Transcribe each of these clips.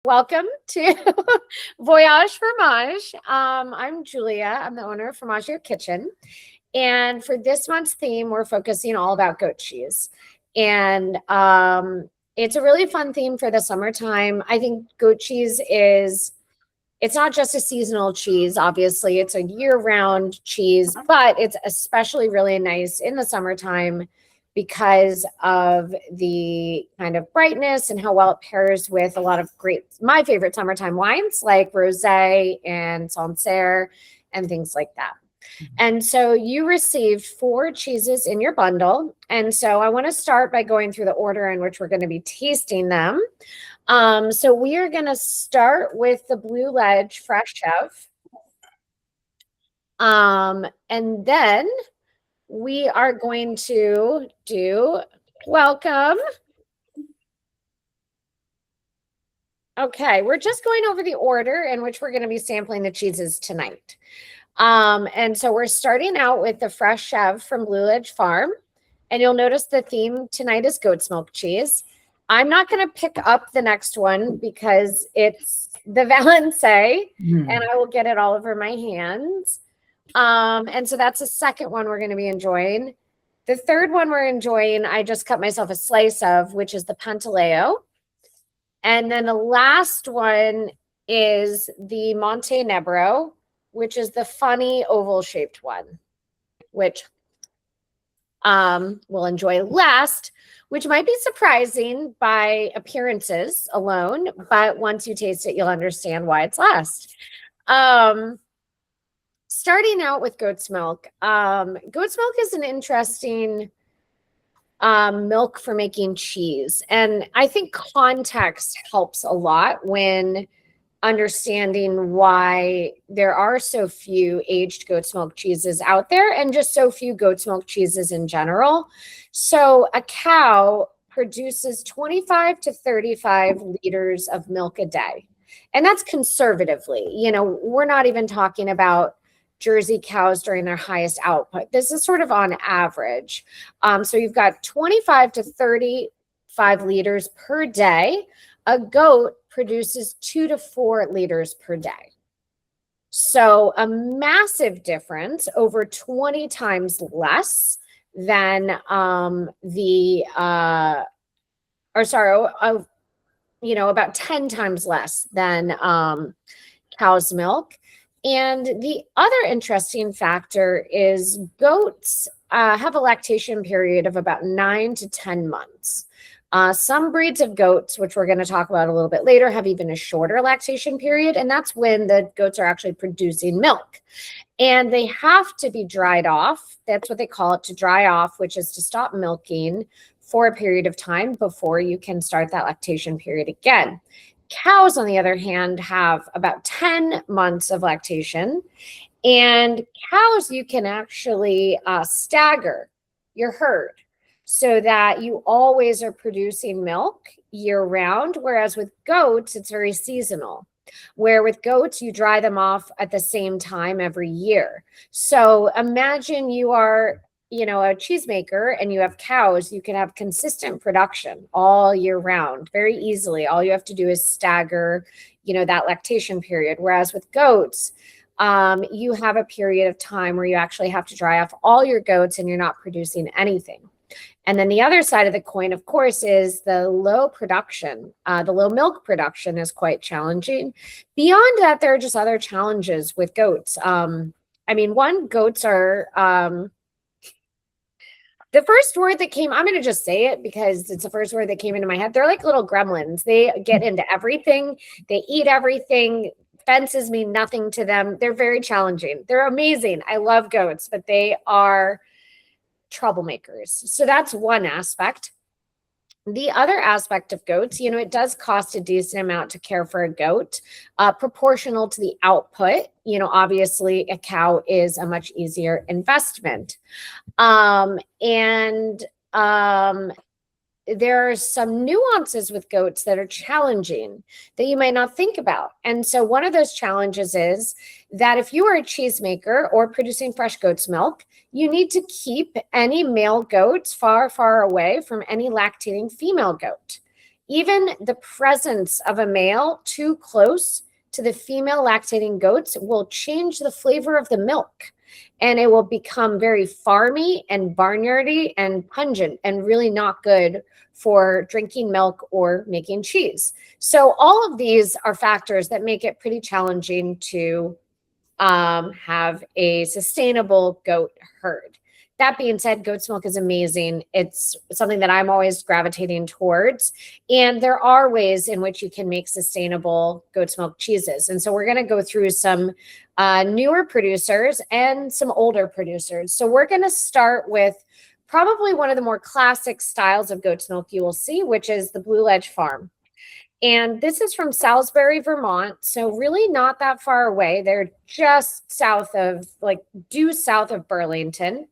Welcome to Voyage Fromage. I'm Julia. I'm the owner of Formaggio Kitchen. And for this month's theme, we're focusing all about goat cheese. And it's a really fun theme for the summertime. I think goat cheese it's not just a seasonal cheese, obviously, it's a year-round cheese, but it's especially really nice in the summertime because of the kind of brightness and how well it pairs with a lot of my favorite summertime wines like rosé and Sancerre and things like that. And so you received 4 cheeses in your bundle. And so I want to start by going through the order in which we're going to be tasting them. So we are going to start with the Blue Ledge Fresh Chef. And then we are going to do welcome. Okay, we're just going over the order in which we're going to be sampling the cheeses tonight. And so we're starting out with the Fresh Chef from Blue Ledge Farm. And you'll notice the theme tonight is goat's milk cheese. I'm not going to pick up the next one because it's the Valence, and I will get it all over my hands. And so that's the second one we're going to be enjoying. The third one we're enjoying, I just cut myself a slice of, which is the Pantaleo. And then the last one is the Monte Nebro, which is the funny oval-shaped one, which we'll enjoy last, which might be surprising by appearances alone, but once you taste it, you'll understand why it's last. Starting out with goat's milk. Goat's milk is an interesting milk for making cheese. And I think context helps a lot when understanding why there are so few aged goat's milk cheeses out there and just so few goat's milk cheeses in general. So a cow produces 25 to 35 liters of milk a day. And that's conservatively. We're not even talking about Jersey cows during their highest output. This is sort of on average. So you've got 25 to 35 liters per day. A goat produces 2 to 4 liters per day. So a massive difference, over 20 times less than about 10 times less than cow's milk. And the other interesting factor is goats have a lactation period of about 9 to 10 months. Some breeds of goats, which we're going to talk about a little bit later, have even a shorter lactation period, and that's when the goats are actually producing milk. And they have to be dried off. That's what they call it, to dry off, which is to stop milking for a period of time before you can start that lactation period again. Cows, on the other hand, have about 10 months of lactation. And cows, you can actually stagger your herd so that you always are producing milk year round, whereas with goats, it's very seasonal. Where with goats, you dry them off at the same time every year. So imagine you are a cheesemaker and you have cows, you can have consistent production all year round very easily. All you have to do is stagger, that lactation period. Whereas with goats, you have a period of time where you actually have to dry off all your goats and you're not producing anything. And then the other side of the coin, of course, is the low production. The low milk production is quite challenging. Beyond that, there are just other challenges with goats. Goats are the first word that came, I'm going to just say it because it's the first word that came into my head. They're like little gremlins. They get into everything. They eat everything. Fences mean nothing to them. They're very challenging. They're amazing. I love goats, but they are troublemakers. So that's one aspect. The other aspect of goats, it does cost a decent amount to care for a goat, proportional to the output. Obviously a cow is a much easier investment. There are some nuances with goats that are challenging that you might not think about. And so one of those challenges is that if you are a cheesemaker or producing fresh goat's milk, you need to keep any male goats far, far away from any lactating female goat. Even the presence of a male too close to the female lactating goats will change the flavor of the milk, and it will become very farmy and barnyardy and pungent and really not good for drinking milk or making cheese. So all of these are factors that make it pretty challenging to have a sustainable goat herd. That being said, goat's milk is amazing. It's something that I'm always gravitating towards. And there are ways in which you can make sustainable goat's milk cheeses. And so we're going to go through some newer producers and some older producers. So we're going to start with probably one of the more classic styles of goat's milk you will see, which is the Blue Ledge Farm. And this is from Salisbury, Vermont. So really not that far away. They're just south of, like, due south of Burlington.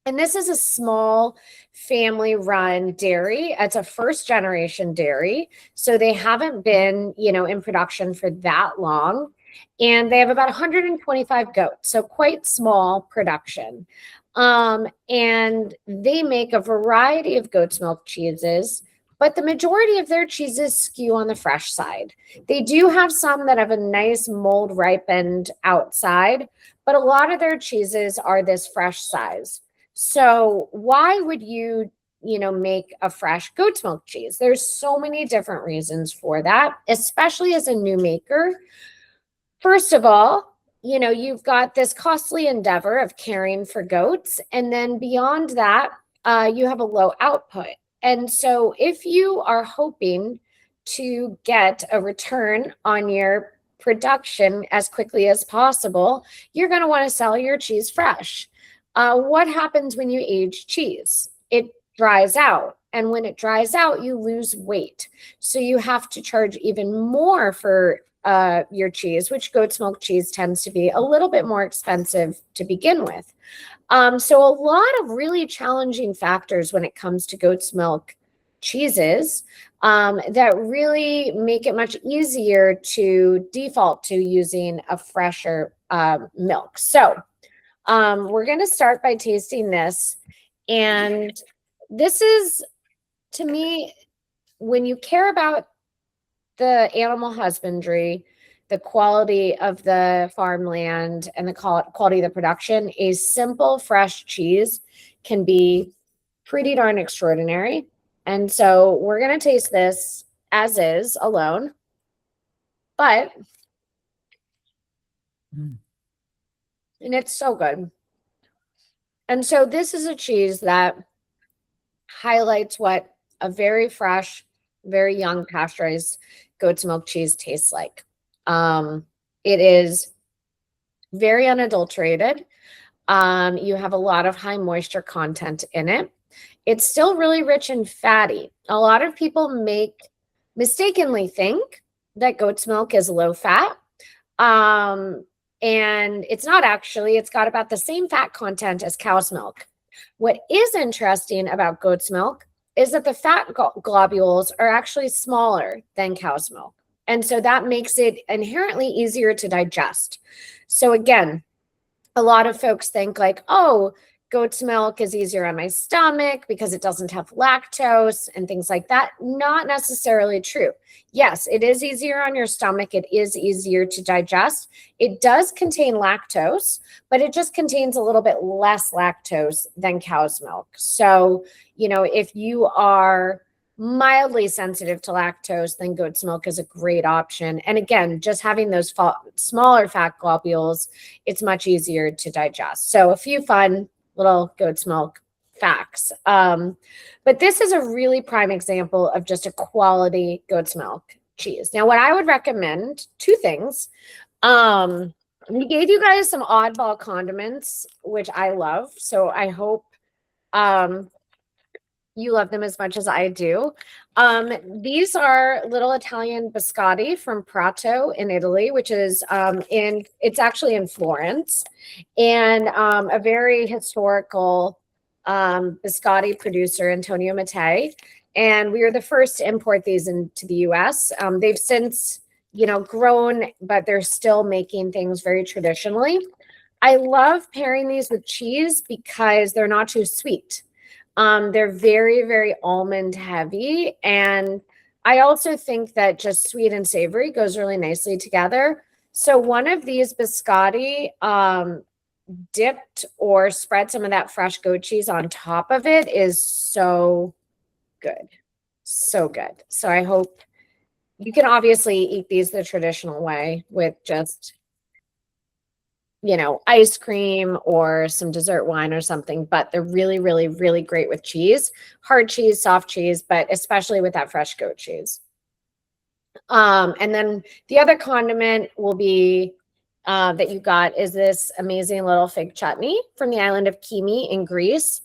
And this is a small family-run dairy. It's a first-generation dairy. So they haven't been, in production for that long. And they have about 125 goats. So quite small production. And they make a variety of goat's milk cheeses, but the majority of their cheeses skew on the fresh side. They do have some that have a nice mold ripened outside, but a lot of their cheeses are this fresh size. So why would you, make a fresh goat's milk cheese? There's so many different reasons for that, especially as a new maker. First of all, you've got this costly endeavor of caring for goats. And then beyond that, you have a low output. And so if you are hoping to get a return on your production as quickly as possible, you're going to want to sell your cheese fresh. What happens when you age cheese? It dries out. And when it dries out, you lose weight. So you have to charge even more for your cheese, which goat's milk cheese tends to be a little bit more expensive to begin with. So a lot of really challenging factors when it comes to goat's milk cheeses that really make it much easier to default to using a fresher milk. So we're going to start by tasting this. And this is, to me, when you care about the animal husbandry, the quality of the farmland, and the quality of the production, a simple fresh cheese can be pretty darn extraordinary. And so we're going to taste this as is alone, but and it's so good. And so this is a cheese that highlights what a very fresh, very young pasteurized goat's milk cheese tastes like. It is very unadulterated. You have a lot of high moisture content in it. It's still really rich and fatty. A lot of people mistakenly think that goat's milk is low fat. And it's not actually. It's got about the same fat content as cow's milk. What is interesting about goat's milk is that the fat globules are actually smaller than cow's milk. And so that makes it inherently easier to digest. So again, a lot of folks think like, oh, goat's milk is easier on my stomach because it doesn't have lactose and things like that. Not necessarily true. Yes, it is easier on your stomach. It is easier to digest. It does contain lactose, but it just contains a little bit less lactose than cow's milk. So, if you are mildly sensitive to lactose, then goat's milk is a great option. And again, just having those smaller fat globules, it's much easier to digest. So a few fun little goat's milk facts. But this is a really prime example of just a quality goat's milk cheese. Now, what I would recommend, two things. We gave you guys some oddball condiments, which I love. So I hope you love them as much as I do. These are little Italian biscotti from Prato in Italy, which is it's actually in Florence, and a very historical biscotti producer, Antonio Mattei. And we were the first to import these into the US. They've since, grown, but they're still making things very traditionally. I love pairing these with cheese because they're not too sweet. They're very, very almond heavy, and I also think that just sweet and savory goes really nicely together. So one of these biscotti, dipped or spread some of that fresh goat cheese on top of it is so good. So good. So I hope you can obviously eat these the traditional way with just, ice cream or some dessert wine or something, but they're really, really, really great with cheese, hard cheese, soft cheese, but especially with that fresh goat cheese. And then the other condiment will be that you got is this amazing little fig chutney from the island of Kimi in Greece.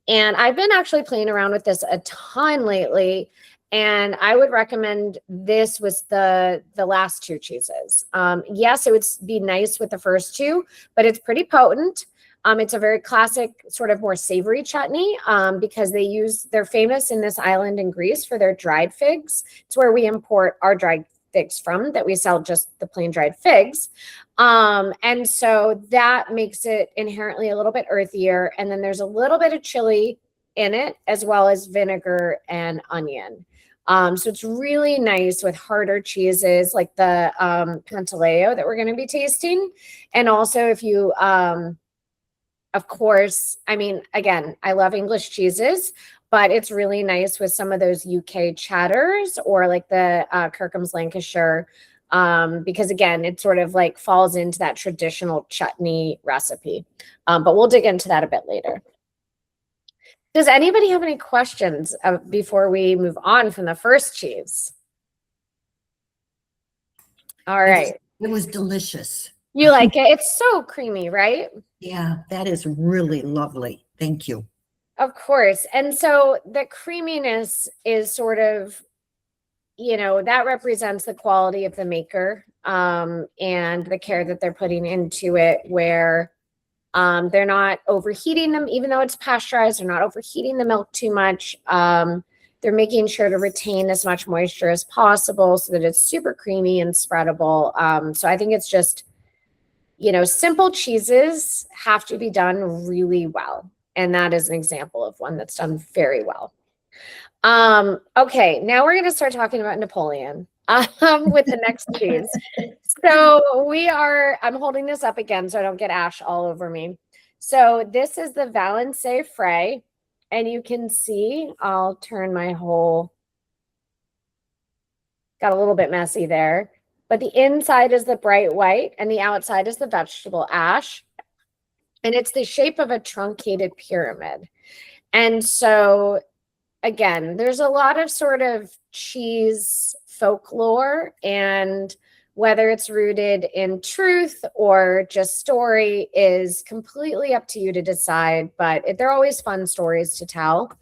And I've been actually playing around with this a ton lately. And I would recommend this with the last two cheeses. Yes, it would be nice with the first two, but it's pretty potent. It's a very classic, sort of more savory chutney because they're famous in this island in Greece for their dried figs. It's where we import our dried figs from, that we sell just the plain dried figs. And so that makes it inherently a little bit earthier. And then there's a little bit of chili in it, as well as vinegar and onion. So it's really nice with harder cheeses like the Pantaleo that we're going to be tasting. And also if you, of course, I mean, again, I love English cheeses, but it's really nice with some of those UK cheddars or like the Kirkham's Lancashire, because again, it sort of like falls into that traditional chutney recipe. But we'll dig into that a bit later. Does anybody have any questions before we move on from the first cheese? All right. It was delicious. You like it? It's so creamy, right? Yeah, that is really lovely. Thank you. Of course. And so the creaminess is sort of, that represents the quality of the maker and the care that they're putting into it, where they're not overheating them, even though it's pasteurized. They're not overheating the milk too much. They're making sure to retain as much moisture as possible so that it's super creamy and spreadable. So I think it's just, simple cheeses have to be done really well. And that is an example of one that's done very well. Okay, now we're going to start talking about Napoleon with the next cheese. So I'm holding this up again so I don't get ash all over me. So this is the Valençay Frais, and you can see, I'll turn my got a little bit messy there, but the inside is the bright white and the outside is the vegetable ash. And it's the shape of a truncated pyramid. And so again, there's a lot of sort of cheese folklore, and whether it's rooted in truth or just story is completely up to you to decide, but they're always fun stories to tell.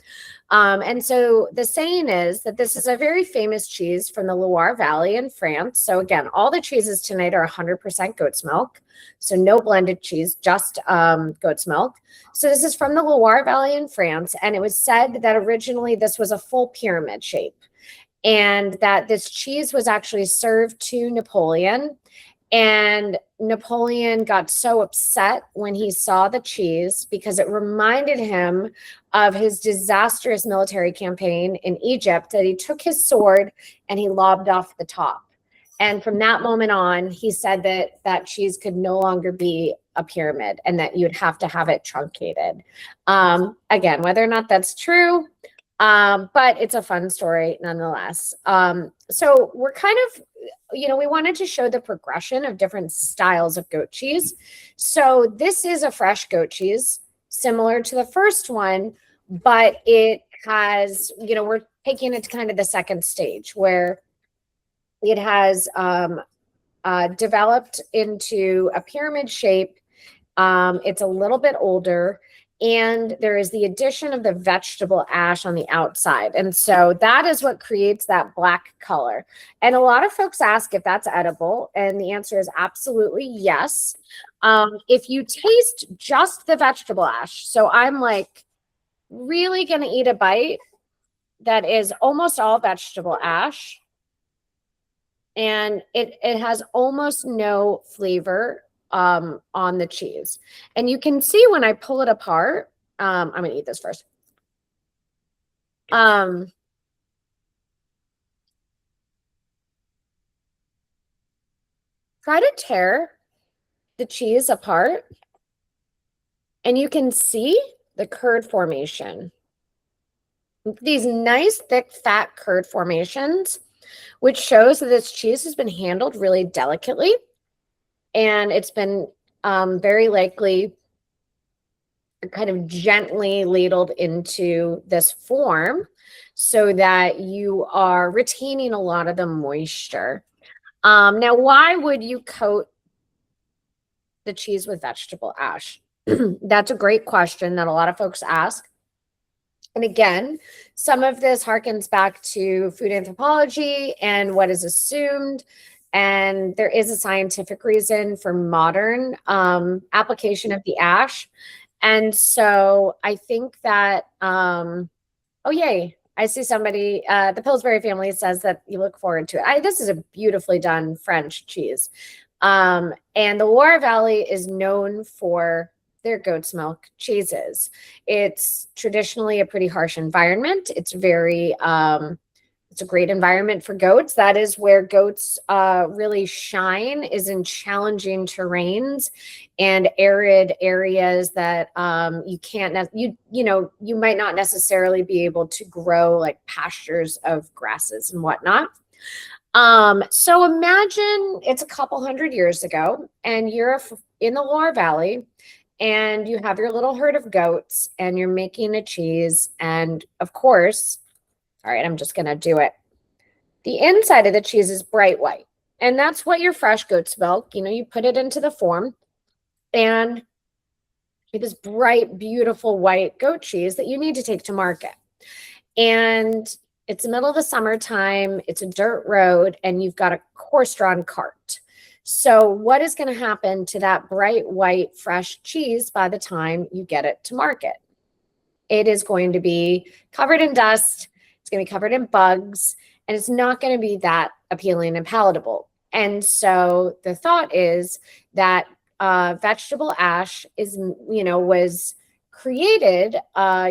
And so the saying is that this is a very famous cheese from the Loire Valley in France. So again, all the cheeses tonight are 100% goat's milk. So no blended cheese, just goat's milk. So this is from the Loire Valley in France. And it was said that originally this was a full pyramid shape, and that this cheese was actually served to Napoleon. And Napoleon got so upset when he saw the cheese because it reminded him of his disastrous military campaign in Egypt, that he took his sword and he lobbed off the top. And from that moment on, he said that that cheese could no longer be a pyramid and that you'd have to have it truncated. Again, whether or not that's true, but it's a fun story nonetheless. So we're kind of, we wanted to show the progression of different styles of goat cheese. So this is a fresh goat cheese, similar to the first one, but it has, we're taking it to kind of the second stage where it has developed into a pyramid shape. It's a little bit older, and there is the addition of the vegetable ash on the outside. And so that is what creates that black color. And a lot of folks ask if that's edible, and the answer is absolutely yes. If you taste just the vegetable ash, so I'm like really going to eat a bite that is almost all vegetable ash, and it has almost no flavor on the cheese. And you can see when I pull it apart, I'm going to eat this first. try to tear the cheese apart, and you can see the curd formation. These nice, thick, fat curd formations, which shows that this cheese has been handled really delicately, and it's been very likely kind of gently ladled into this form so that you are retaining a lot of the moisture. Now, why would you coat the cheese with vegetable ash? That's a great question that a lot of folks ask. And again, some of this harkens back to food anthropology and what is assumed. And there is a scientific reason for modern application of the ash. And so I think that, oh, yay. I see somebody, the Pillsbury family says that you look forward to it. This is a beautifully done French cheese. And the Loire Valley is known for their goat's milk cheeses. It's traditionally a pretty harsh environment. It's very, it's a great environment for goats. That is where goats really shine, is in challenging terrains and arid areas that you can't, you might not necessarily be able to grow like pastures of grasses and whatnot. So imagine it's a couple hundred years ago and you're in the Loire Valley and you have your little herd of goats and you're making a cheese. And of course, all right, I'm just going to do it. The inside of the cheese is bright white. And that's what your fresh goat's milk, you put it into the form and this bright, beautiful white goat cheese that you need to take to market. And it's the middle of the summertime, it's a dirt road, and you've got a horse-drawn cart. So what is going to happen to that bright white fresh cheese by the time you get it to market? It is going to be covered in dust, it's going to be covered in bugs, and it's not going to be that appealing and palatable. And so the thought is that vegetable ash was created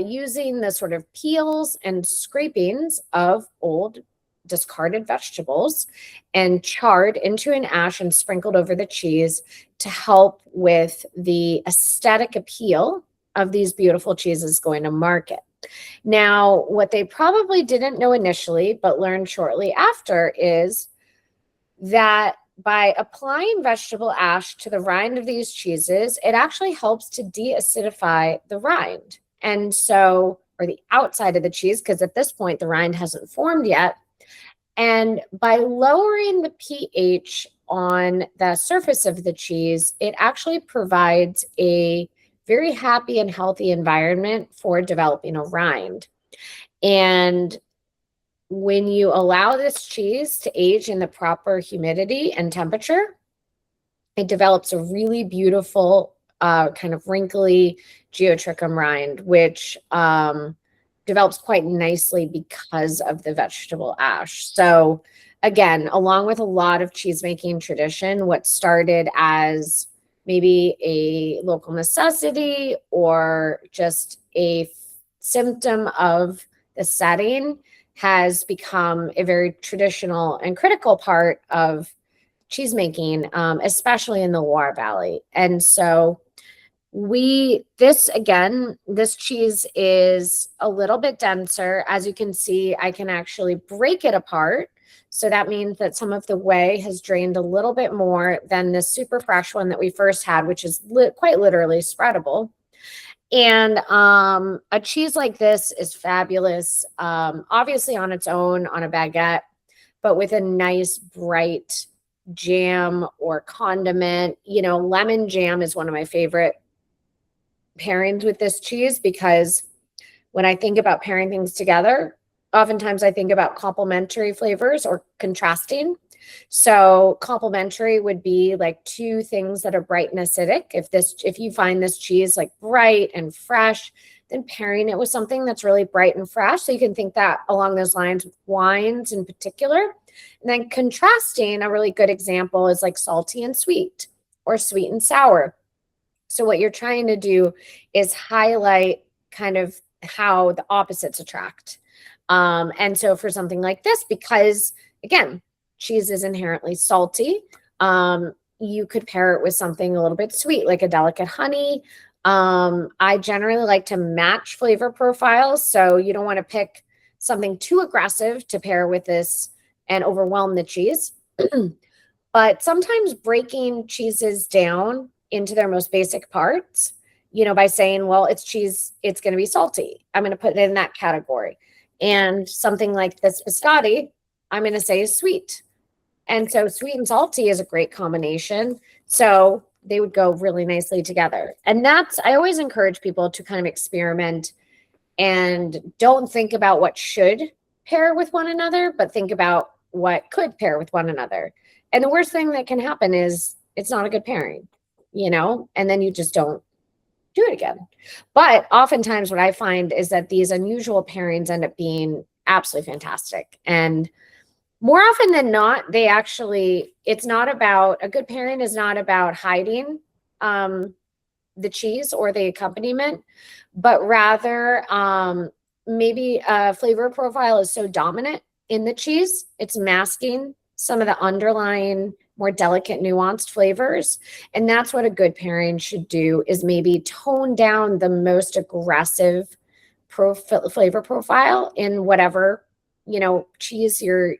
using the sort of peels and scrapings of old discarded vegetables and charred into an ash and sprinkled over the cheese to help with the aesthetic appeal of these beautiful cheeses going to market. Now, what they probably didn't know initially, but learned shortly after, is that by applying vegetable ash to the rind of these cheeses, it actually helps to de-acidify the rind. And so, or the outside of the cheese, because at this point, the rind hasn't formed yet. And by lowering the pH on the surface of the cheese, it actually provides a very happy and healthy environment for developing a rind. And when you allow this cheese to age in the proper humidity and temperature, it develops a really beautiful kind of wrinkly geotrichum rind, which develops quite nicely because of the vegetable ash. So again, along with a lot of cheesemaking tradition, what started as maybe a local necessity or just a symptom of the setting has become a very traditional and critical part of cheesemaking, especially in the Loire Valley. And so this cheese is a little bit denser. As you can see, I can actually break it apart. So that means that some of the whey has drained a little bit more than the super fresh one that we first had, which is quite literally spreadable. And a cheese like this is fabulous, obviously on its own, on a baguette, but with a nice bright jam or condiment. Lemon jam is one of my favorite pairings with this cheese, because when I think about pairing things together, oftentimes I think about complementary flavors or contrasting. So complementary would be like two things that are bright and acidic. If you find this cheese like bright and fresh, then pairing it with something that's really bright and fresh. So you can think that along those lines with wines in particular. And then contrasting, a really good example is like salty and sweet or sweet and sour. So what you're trying to do is highlight kind of how the opposites attract. And so for something like this, because again, cheese is inherently salty, you could pair it with something a little bit sweet, like a delicate honey. I generally like to match flavor profiles. So you don't want to pick something too aggressive to pair with this and overwhelm the cheese. But sometimes breaking cheeses down into their most basic parts, by saying, well, it's cheese, it's going to be salty, I'm going to put it in that category. And something like this biscotti, I'm going to say is sweet. And so sweet and salty is a great combination. So they would go really nicely together. And I always encourage people to kind of experiment and don't think about what should pair with one another, but think about what could pair with one another. And the worst thing that can happen is it's not a good pairing, and then you just don't do it again. But oftentimes what I find is that these unusual pairings end up being absolutely fantastic. And more often than not, it's not about, a good pairing is not about hiding the cheese or the accompaniment, but rather maybe a flavor profile is so dominant in the cheese, it's masking some of the underlying more delicate, nuanced flavors. And that's what a good pairing should do, is maybe tone down the most aggressive flavor profile in whatever, cheese you're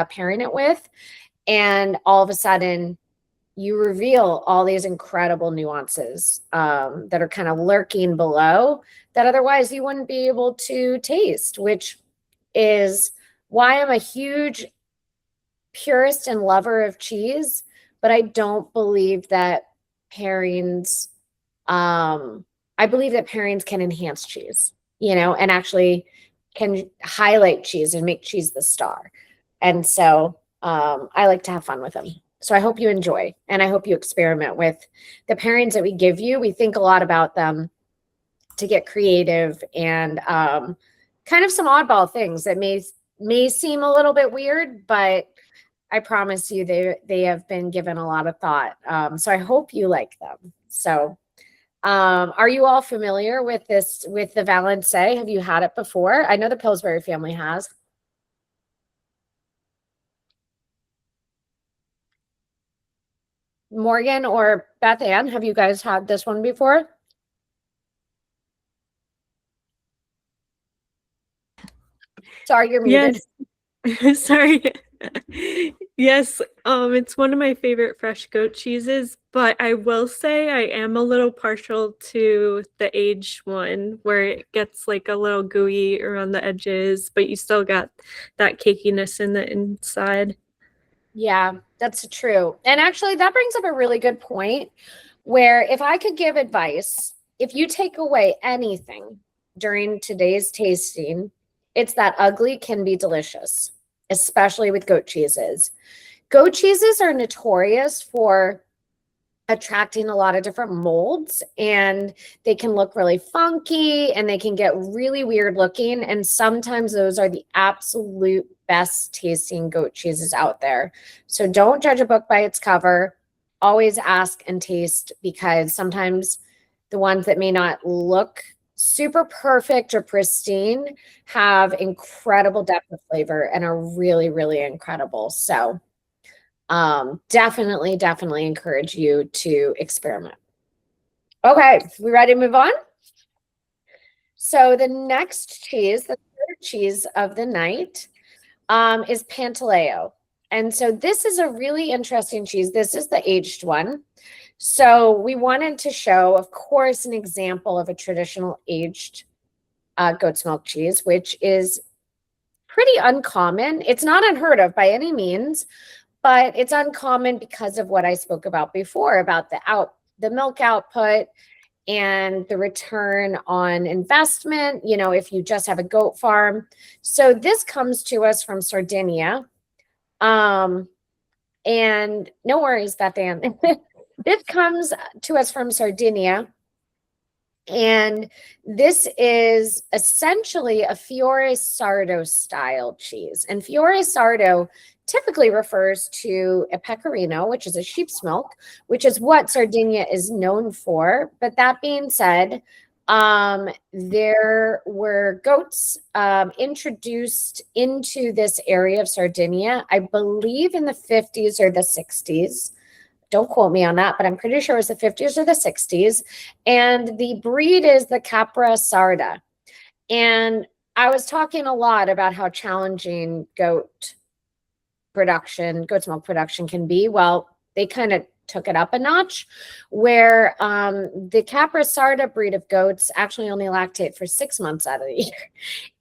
pairing it with. And all of a sudden you reveal all these incredible nuances that are kind of lurking below that otherwise you wouldn't be able to taste, which is why I'm a huge purist and lover of cheese, but I don't believe that pairings, I believe that pairings can enhance cheese, and actually can highlight cheese and make cheese the star. And so I like to have fun with them. So I hope you enjoy, and I hope you experiment with the pairings that we give you. We think a lot about them to get creative and kind of some oddball things that may seem a little bit weird, but I promise you they have been given a lot of thought. So I hope you like them. So are you all familiar with the Valence? Have you had it before? I know the Pillsbury family has. Morgan or Beth Ann, have you guys had this one before? Sorry, you're muted. Yes. Sorry. Yes, it's one of my favorite fresh goat cheeses, but I will say I am a little partial to the aged one, where it gets like a little gooey around the edges, but you still got that cakiness in the inside. Yeah, that's true. And actually, that brings up a really good point, where if I could give advice, if you take away anything during today's tasting, it's that ugly can be delicious, especially with goat cheeses. Goat cheeses are notorious for attracting a lot of different molds, and they can look really funky and they can get really weird looking. And sometimes those are the absolute best tasting goat cheeses out there. So don't judge a book by its cover. Always ask and taste, because sometimes the ones that may not look super perfect or pristine have incredible depth of flavor and are really, really incredible. So definitely encourage you to experiment. Okay, we ready to move on? So the next cheese, the third cheese of the night, is Pantaleo. And so this is a really interesting cheese. This is the aged one. So we wanted to show, of course, an example of a traditional aged goat's milk cheese, which is pretty uncommon. It's not unheard of by any means, but it's uncommon because of what I spoke about before, about the milk output and the return on investment, if you just have a goat farm. So this comes to us from Sardinia. And no worries, Beth Ann. This comes to us from Sardinia. And this is essentially a Fiore Sardo style cheese. And Fiore Sardo typically refers to a pecorino, which is a sheep's milk, which is what Sardinia is known for. But that being said, there were goats introduced into this area of Sardinia, I believe in the 50s or the 60s. Don't quote me on that, but I'm pretty sure it was the 50s or the 60s. And the breed is the Capra Sarda. And I was talking a lot about how challenging goat's milk production can be. Well, they kind of took it up a notch, where the Capra Sarda breed of goats actually only lactate for 6 months out of the year.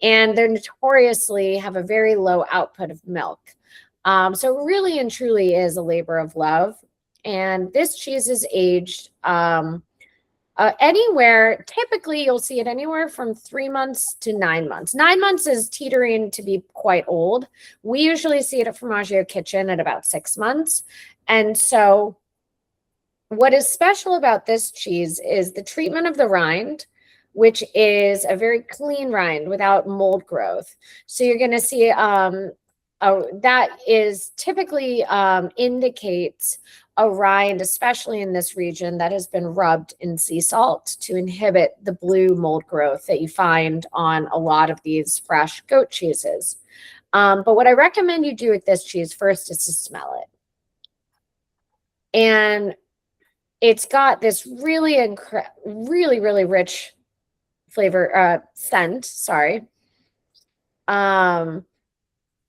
And they notoriously have a very low output of milk. So it really and truly is a labor of love. And this cheese is aged anywhere, typically you'll see it anywhere from 3 months to 9 months. 9 months is teetering to be quite old. We usually see it at Formaggio Kitchen at about 6 months. And so what is special about this cheese is the treatment of the rind, which is a very clean rind without mold growth. So you're going to see that is typically indicates a rind, especially in this region, that has been rubbed in sea salt to inhibit the blue mold growth that you find on a lot of these fresh goat cheeses. But what I recommend you do with this cheese first is to smell it. And it's got this really rich flavor, scent, sorry.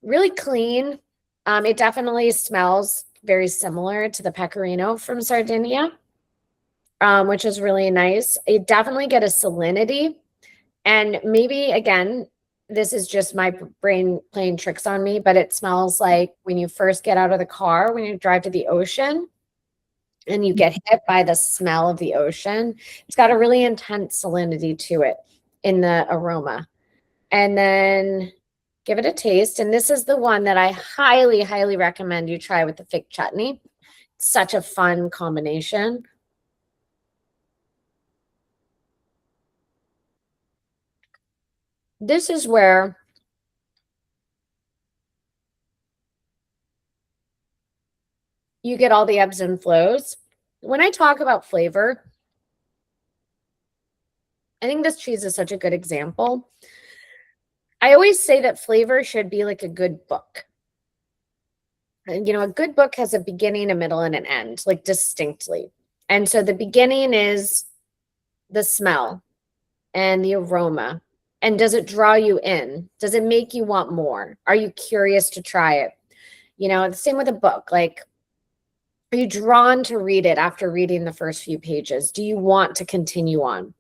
Really clean. It definitely smells very similar to the pecorino from Sardinia, which is really nice. You definitely get a salinity. And maybe, again, this is just my brain playing tricks on me, but it smells like when you first get out of the car, when you drive to the ocean and you get hit by the smell of the ocean. It's got a really intense salinity to it in the aroma. And then give it a taste. And this is the one that I highly, highly recommend you try with the fig chutney. It's such a fun combination. This is where you get all the ebbs and flows. When I talk about flavor, I think this cheese is such a good example. I always say that flavor should be like a good book. And, you know, a good book has a beginning, a middle, and an end, like distinctly. And so the beginning is the smell and the aroma. And does it draw you in? Does it make you want more? Are you curious to try it? You know, the same with a book. Like, are you drawn to read it after reading the first few pages? Do you want to continue on?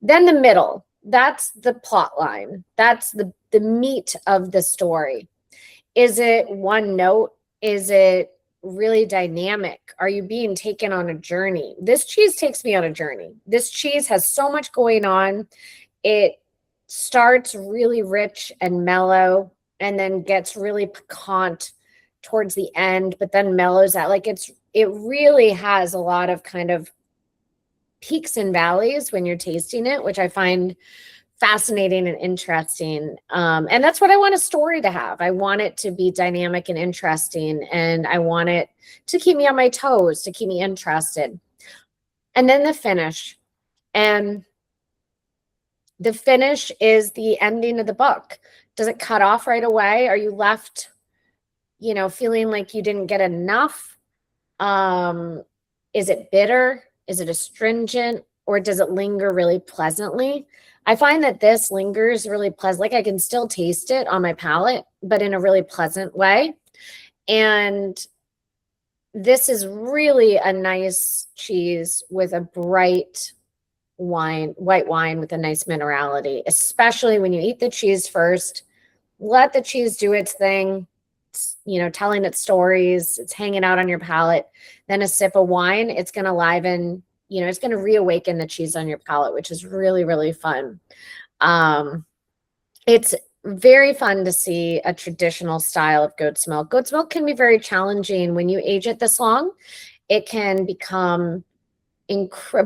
Then the middle, that's the plot line. That's the meat of the story. Is it one note? Is it really dynamic? Are you being taken on a journey? This cheese takes me on a journey. This cheese has so much going on. It starts really rich and mellow and then gets really piquant towards the end, but then mellows out. Like it really has a lot of kind of peaks and valleys when you're tasting it, which I find fascinating and interesting. And that's what I want a story to have. I want it to be dynamic and interesting, and I want it to keep me on my toes, to keep me interested. And then the finish. And the finish is the ending of the book. Does it cut off right away? Are you left, you know, feeling like you didn't get enough? Is it bitter? Is it astringent? Or does it linger really pleasantly? I find that this lingers really pleasant. Like I can still taste it on my palate, but in a really pleasant way. And this is really a nice cheese with a bright white wine with a nice minerality, especially when you eat the cheese first. Let the cheese do its thing. It's, you know, telling its stories. It's hanging out on your palate. Then a sip of wine, it's going to liven, you know, it's going to reawaken the cheese on your palate, which is really, really fun. It's very fun to see a traditional style of goat's milk. Goat's milk can be very challenging when you age it this long. It can become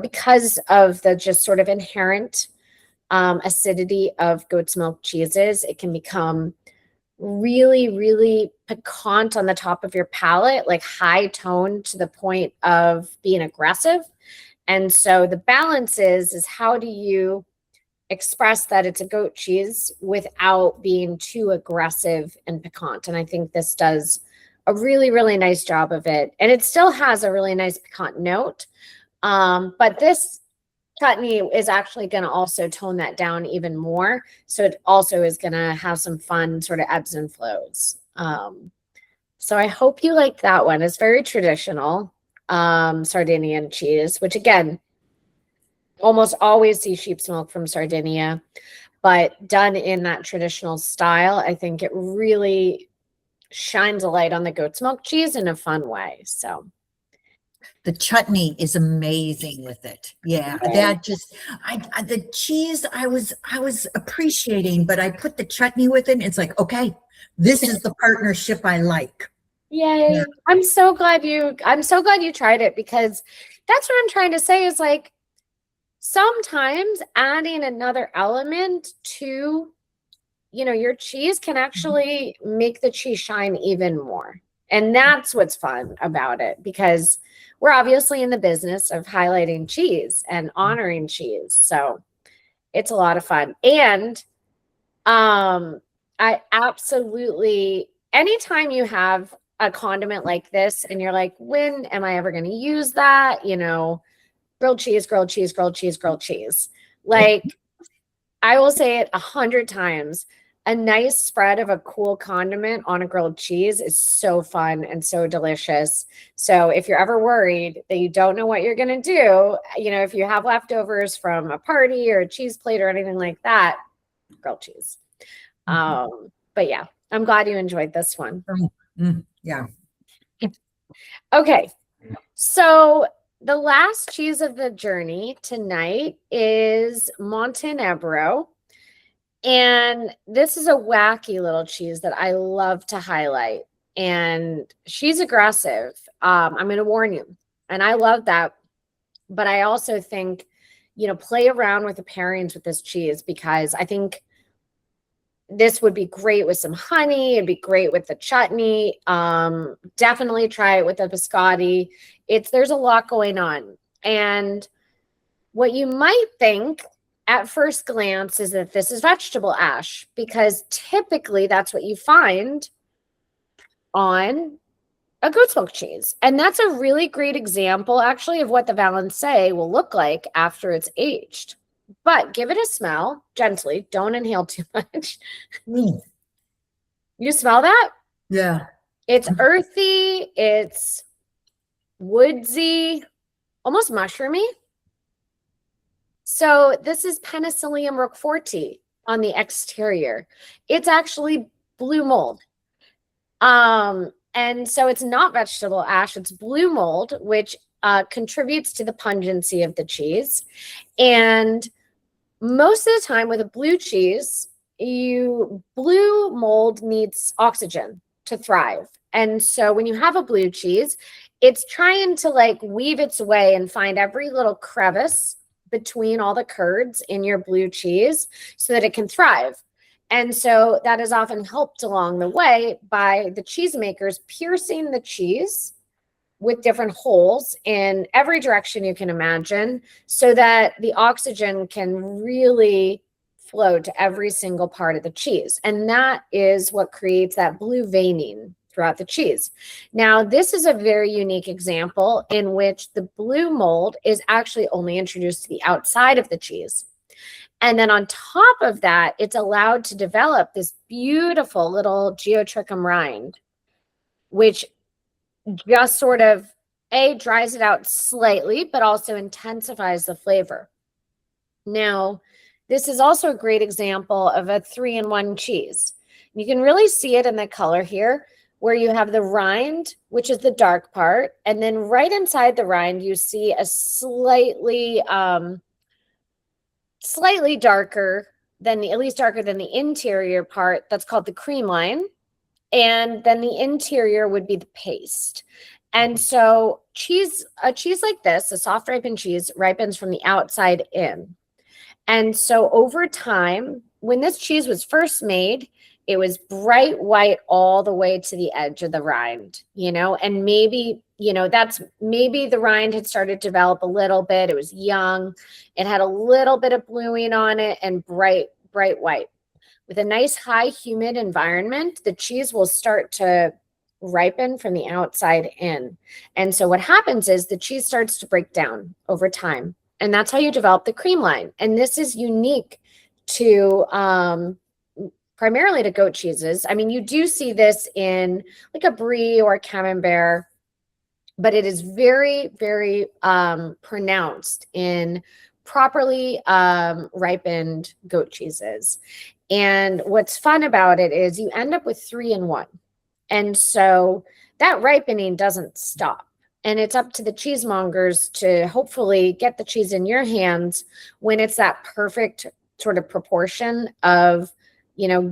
because of the just sort of inherent acidity of goat's milk cheeses. It can become really, really piquant on the top of your palate, like high tone to the point of being aggressive. And so the balance is how do you express that it's a goat cheese without being too aggressive and piquant? And I think this does a really, really nice job of it. And it still has a really nice piquant note. But this chutney is actually going to also tone that down even more. So it also is going to have some fun sort of ebbs and flows. So I hope you like that one. It's very traditional, Sardinian cheese, which again, almost always see sheep's milk from Sardinia, but done in that traditional style. I think it really shines a light on the goat's milk cheese in a fun way. So The chutney is amazing with it. Yeah, Right. that just the cheese I was appreciating, but I put the chutney with it. And it's like, okay, this is the partnership I like. yay. Yeah. I'm so glad you tried it, because that's what I'm trying to say is like sometimes adding another element to, you know, your cheese can actually make the cheese shine even more. And that's what's fun about it, because we're obviously in the business of highlighting cheese and honoring cheese. So it's a lot of fun. And I absolutely, anytime you have a condiment like this and you're like, when am I ever going to use that? You know, grilled cheese, grilled cheese, grilled cheese, grilled cheese. Like, I will say it 100 times. A nice spread of a cool condiment on a grilled cheese is so fun and so delicious. So if you're ever worried that you don't know what you're going to do, you know, if you have leftovers from a party or a cheese plate or anything like that, grilled cheese. But yeah, I'm glad you enjoyed this one. Yeah. Okay. So the last cheese of the journey tonight is Montenegro. And this is a wacky little cheese that I love to highlight. And she's aggressive. I'm going to warn you. And I love that. But I also think, you know, play around with the pairings with this cheese, because I think this would be great with some honey. It'd be great with the chutney. Definitely try it with the biscotti. There's a lot going on. And what you might think at first glance is that this is vegetable ash, because typically that's what you find on a goat's milk cheese. And that's a really great example, actually, of what the Valence will look like after it's aged. But give it a smell gently. Don't inhale too much. Mm. You smell that? Yeah. It's earthy. It's woodsy, almost mushroomy. So this is Penicillium roqueforti on the exterior. It's actually blue mold. And so it's not vegetable ash, it's blue mold, which contributes to the pungency of the cheese. And most of the time with a blue cheese, blue mold needs oxygen to thrive. And so when you have a blue cheese, it's trying to like weave its way and find every little crevice between all the curds in your blue cheese so that it can thrive. And so that is often helped along the way by the cheesemakers piercing the cheese with different holes in every direction you can imagine, so that the oxygen can really flow to every single part of the cheese. And that is what creates that blue veining throughout the cheese. Now, this is a very unique example in which the blue mold is actually only introduced to the outside of the cheese. And then on top of that, it's allowed to develop this beautiful little geotrichum rind, which just sort of dries it out slightly, but also intensifies the flavor. Now, this is also a great example of a 3-in-1 cheese. You can really see it in the color here, where you have the rind, which is the dark part, and then right inside the rind, you see a slightly darker than at least darker than the interior part. That's called the cream line. And then the interior would be the paste. And so a cheese like this, a soft ripened cheese, ripens from the outside in. And so over time, when this cheese was first made, it was bright white all the way to the edge of the rind, you know, and maybe, you know, maybe the rind had started to develop a little bit. It was young. It had a little bit of bluing on it and bright white. With a nice high humid environment, the cheese will start to ripen from the outside in. And so what happens is the cheese starts to break down over time. And that's how you develop the cream line. And this is unique to primarily to goat cheeses. I mean, you do see this in like a brie or a camembert, but it is very, very pronounced in properly ripened goat cheeses. And what's fun about it is you end up with 3-in-1. And so that ripening doesn't stop. And it's up to the cheesemongers to hopefully get the cheese in your hands when it's that perfect sort of proportion of,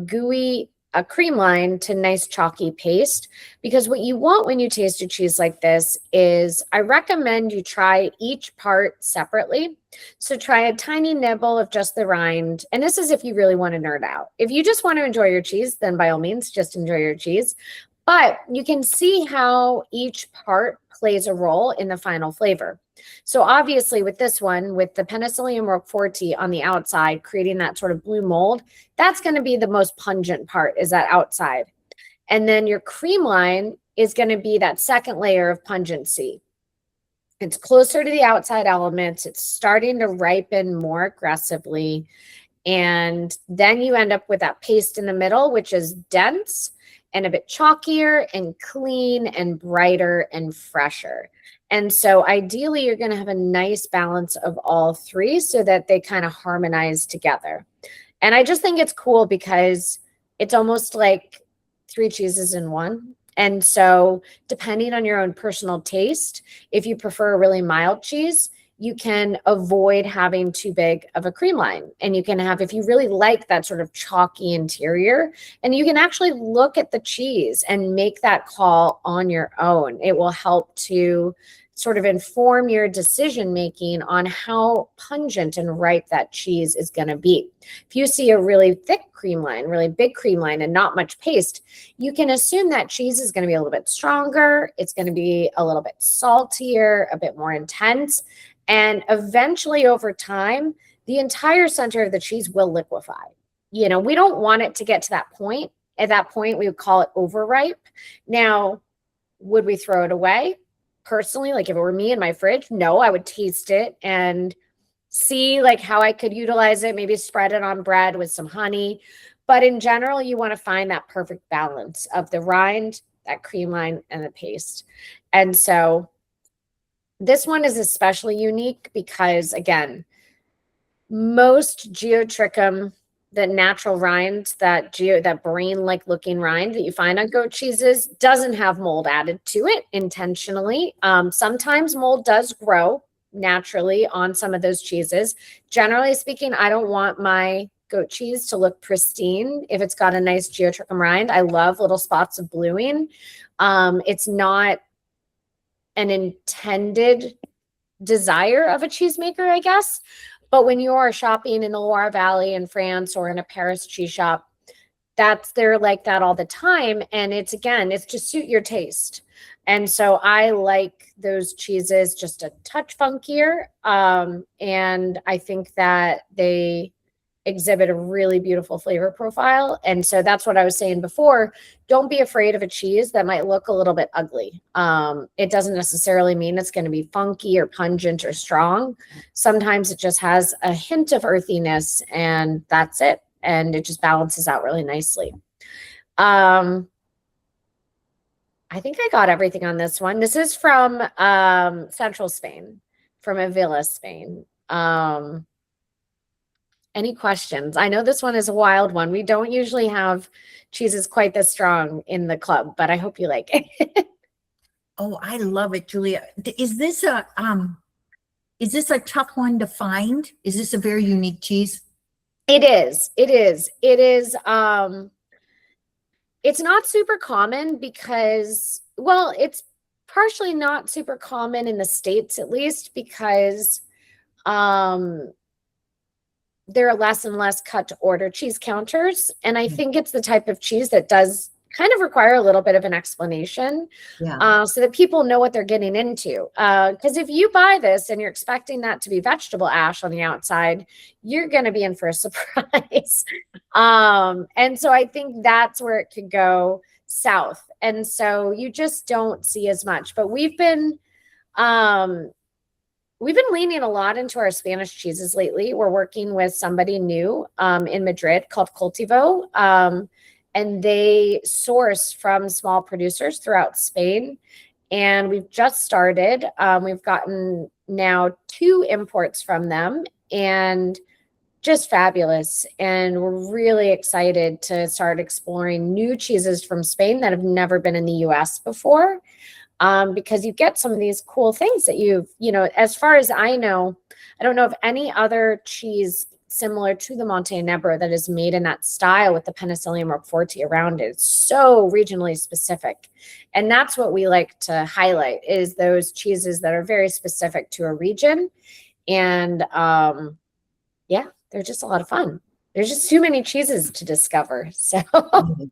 gooey a cream line to nice chalky paste. Because what you want when you taste a cheese like this is I recommend you try each part separately. So try a tiny nibble of just the rind. And this is if you really want to nerd out. If you just want to enjoy your cheese, then by all means, just enjoy your cheese. But you can see how each part plays a role in the final flavor. So obviously with this one, with the Penicillium roqueforti on the outside, creating that sort of blue mold, that's going to be the most pungent part, is that outside. And then your cream line is going to be that second layer of pungency. It's closer to the outside elements. It's starting to ripen more aggressively. And then you end up with that paste in the middle, which is dense and a bit chalkier and clean and brighter and fresher. And so ideally, you're going to have a nice balance of all three so that they kind of harmonize together. And I just think it's cool because it's almost like 3 cheeses in one. And so depending on your own personal taste, if you prefer a really mild cheese, you can avoid having too big of a cream line. And you can have, if you really like that sort of chalky interior, and you can actually look at the cheese and make that call on your own. It will help to sort of inform your decision making on how pungent and ripe that cheese is going to be. If you see a really thick cream line, really big cream line, and not much paste, you can assume that cheese is going to be a little bit stronger. It's going to be a little bit saltier, a bit more intense. And eventually over time, the entire center of the cheese will liquefy. We don't want it to get to that point. At that point, we would call it overripe. Now, would we throw it away? Personally, like if it were me in my fridge, no, I would taste it and see like how I could utilize it, maybe spread it on bread with some honey. But in general, you want to find that perfect balance of the rind, that cream line, and the paste. And so this one is especially unique because, again, most Geotrichum, the natural rind, that brain-like looking rind that you find on goat cheeses, doesn't have mold added to it intentionally. Sometimes mold does grow naturally on some of those cheeses. Generally speaking, I don't want my goat cheese to look pristine if it's got a nice Geotrichum rind. I love little spots of bluing. It's not an intended desire of a cheesemaker, I guess. But when you are shopping in the Loire Valley in France or in a Paris cheese shop, they're like that all the time. And it's to suit your taste. And so I like those cheeses just a touch funkier. And I think that they exhibit a really beautiful flavor profile. And so that's what I was saying before. Don't be afraid of a cheese that might look a little bit ugly. It doesn't necessarily mean it's going to be funky or pungent or strong. Sometimes it just has a hint of earthiness and that's it. And it just balances out really nicely. I think I got everything on this one. This is from Central Spain, from Avila, Spain. Any questions? I know this one is a wild one. We don't usually have cheeses quite this strong in the club, but I hope you like it. Oh, I love it, Julia. Is this a tough one to find? Is this a very unique cheese? It is. It is. It is. It's not super common because, well, it's partially not super common in the States, at least, because there are less and less cut to order cheese counters. And I think it's the type of cheese that does kind of require a little bit of an explanation, so that people know what they're getting into. Because if you buy this and you're expecting that to be vegetable ash on the outside, you're going to be in for a surprise. And so I think that's where it could go south. And so you just don't see as much. But we've been leaning a lot into our Spanish cheeses lately. We're working with somebody new in Madrid called Cultivo, and they source from small producers throughout Spain. And we've just started. We've gotten now 2 imports from them, and just fabulous. And we're really excited to start exploring new cheeses from Spain that have never been in the US before. Because you get some of these cool things that as far as I know, I don't know of any other cheese similar to the Monte Nebro that is made in that style with the Penicillium roqueforti around it. It's so regionally specific. And that's what we like to highlight, is those cheeses that are very specific to a region. And yeah, they're just a lot of fun. There's just too many cheeses to discover. So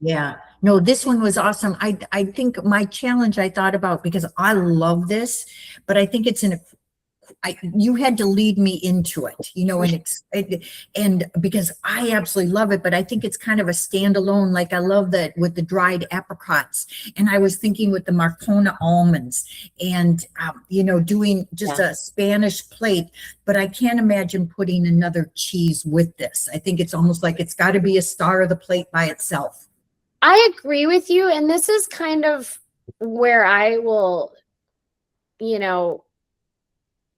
yeah, no, this one was awesome. I think my challenge I thought about, because I love this, but I think it's you had to lead me into it, and because I absolutely love it, but I think it's kind of a standalone. Like, I love that with the dried apricots, and I was thinking with the Marcona almonds, and doing just a Spanish plate. But I can't imagine putting another cheese with this. I think it's almost like it's got to be a star of the plate by itself. I agree with you, and this is kind of where I will,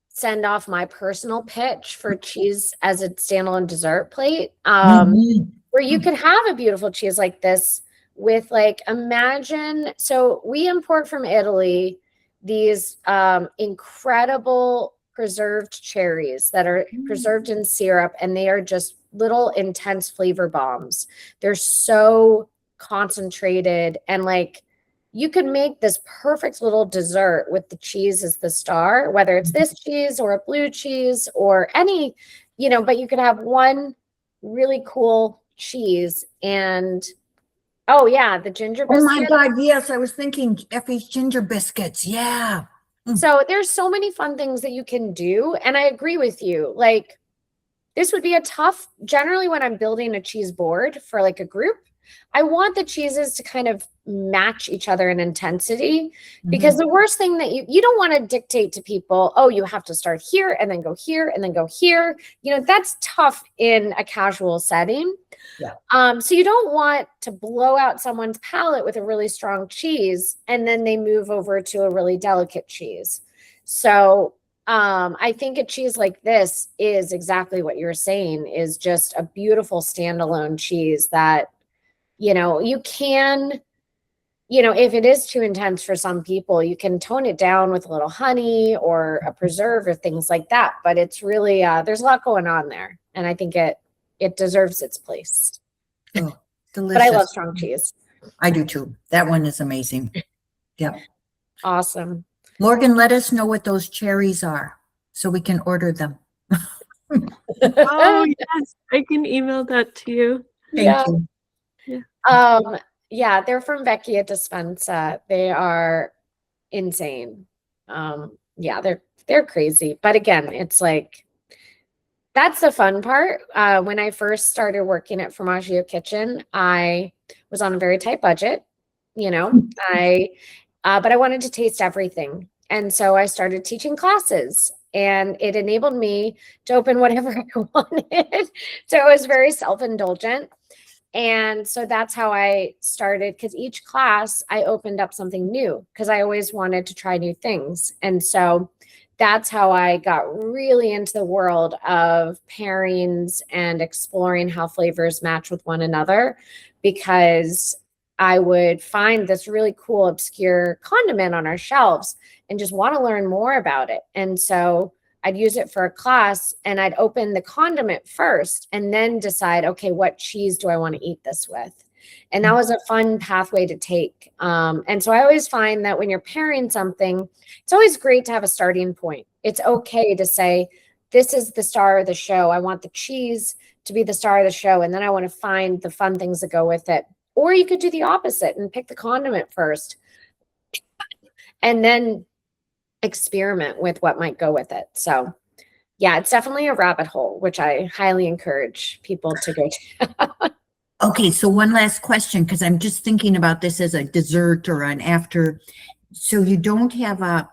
send off my personal pitch for cheese as a standalone dessert plate, where you could have a beautiful cheese like this with, like, imagine, so we import from Italy these incredible preserved cherries that are preserved in syrup, and they are just little intense flavor bombs. They're so concentrated, and like, you could make this perfect little dessert with the cheese as the star, whether it's this cheese or a blue cheese or any, but you could have one really cool cheese. And oh yeah, the ginger biscuit. Oh my God, yes, I was thinking Effie's ginger biscuits. Yeah. So there's so many fun things that you can do. And I agree with you. Like, this would be a tough, generally when I'm building a cheese board for like a group, I want the cheeses to kind of match each other in intensity, because the worst thing that you don't want to dictate to people, oh, you have to start here and then go here and then go here. That's tough in a casual setting. Yeah. So you don't want to blow out someone's palate with a really strong cheese and then they move over to a really delicate cheese. So I think a cheese like this is exactly what you're saying, is just a beautiful standalone cheese that, you can, if it is too intense for some people, you can tone it down with a little honey or a preserve or things like that. But it's really, there's a lot going on there. And I think it deserves its place. Oh, delicious. But I love strong cheese. I do too. That one is amazing. Yeah. Awesome. Morgan, let us know what those cherries are so we can order them. Oh, yes. I can email that to you. Thank you. Yeah, they're from Vecchia Dispensa. They are insane. Yeah, they're crazy. But again, it's like, that's the fun part. When I first started working at Formaggio Kitchen, I was on a very tight budget, but I wanted to taste everything. And so I started teaching classes, and it enabled me to open whatever I wanted. So it was very self-indulgent. And so that's how I started, because each class I opened up something new, because I always wanted to try new things. And so that's how I got really into the world of pairings and exploring how flavors match with one another, because I would find this really cool, obscure condiment on our shelves and just want to learn more about it. And so I'd use it for a class, and I'd open the condiment first and then decide, okay, what cheese do I want to eat this with? And that was a fun pathway to take. And so I always find that when you're pairing something, it's always great to have a starting point. It's okay to say, this is the star of the show. I want the cheese to be the star of the show, and then I want to find the fun things that go with it. Or you could do the opposite and pick the condiment first and then experiment with what might go with it. So yeah, it's definitely a rabbit hole, which I highly encourage people to go to. Okay, so one last question, because I'm just thinking about this as a dessert or an after. So you don't have a,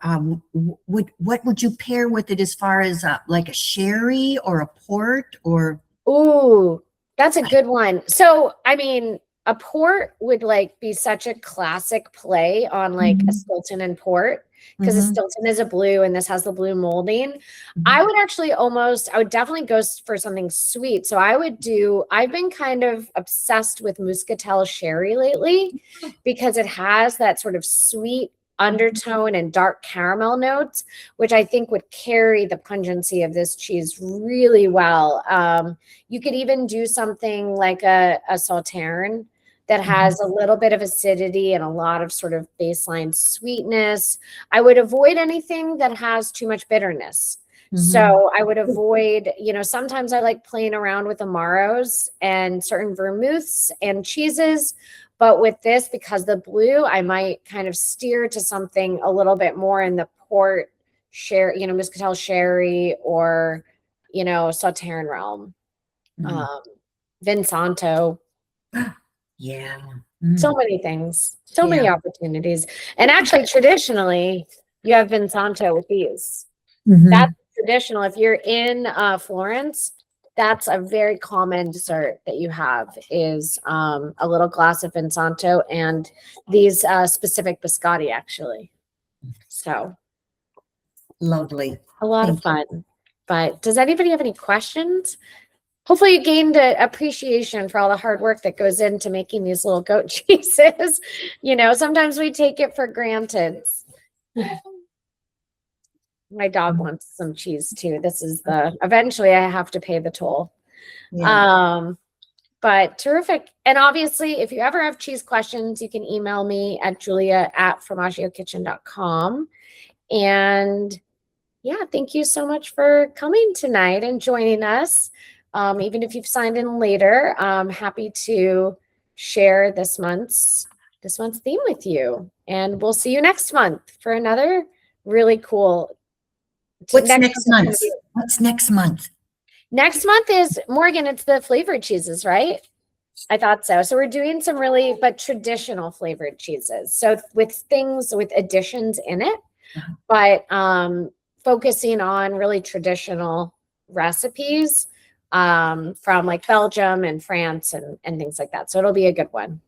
what would you pair with it as far as like a sherry or a port or? Ooh, that's a good one. So, I mean, a port would like be such a classic play on like a Mhm, Stilton and port because the mhm, Stilton is a blue and this has the blue molding. I mhm. would actually I would definitely go for something sweet. So I've been kind of obsessed with Muscatel sherry lately because it has that sort of sweet undertone and dark caramel notes, which I think would carry the pungency of this cheese really well. You could even do something like a Sauterne that has a little bit of acidity and a lot of sort of baseline sweetness. I would avoid anything that has too much bitterness. Mhm. So I would avoid, sometimes I like playing around with Amaros and certain vermouths and cheeses. But with this, because the blue, I might kind of steer to something a little bit more in the port sherry, Muscatel sherry or, Sauterne realm. Mm. Um, Vinsanto, Yeah. so Mm. many things, so Yeah. many opportunities. And actually, traditionally, you have Vinsanto with these. That's Mhm. traditional. If you're in Florence, that's a very common dessert that you have is a little glass of Vinsanto and these specific biscotti, actually. So Lovely. a lot of Thank you. fun. But does anybody have any questions? Hopefully you gained an appreciation for all the hard work that goes into making these little goat cheeses. Sometimes we take it for granted. My dog wants some cheese too. Eventually I have to pay the toll. Yeah. But terrific. And obviously, if you ever have cheese questions, you can email me at julia@formaggiokitchen.com. And yeah, thank you so much for coming tonight and joining us. Even if you've signed in later, I'm happy to share this month's theme with you. And we'll see you next month for another really cool. What's Next next month is going to month? be What's next month? next month is Morgan. It's the flavored cheeses, right? I thought so. So we're doing some but traditional flavored cheeses. So with additions in it, Uh-huh. but focusing on really traditional recipes from like Belgium and France and things like that. So it'll be a good one.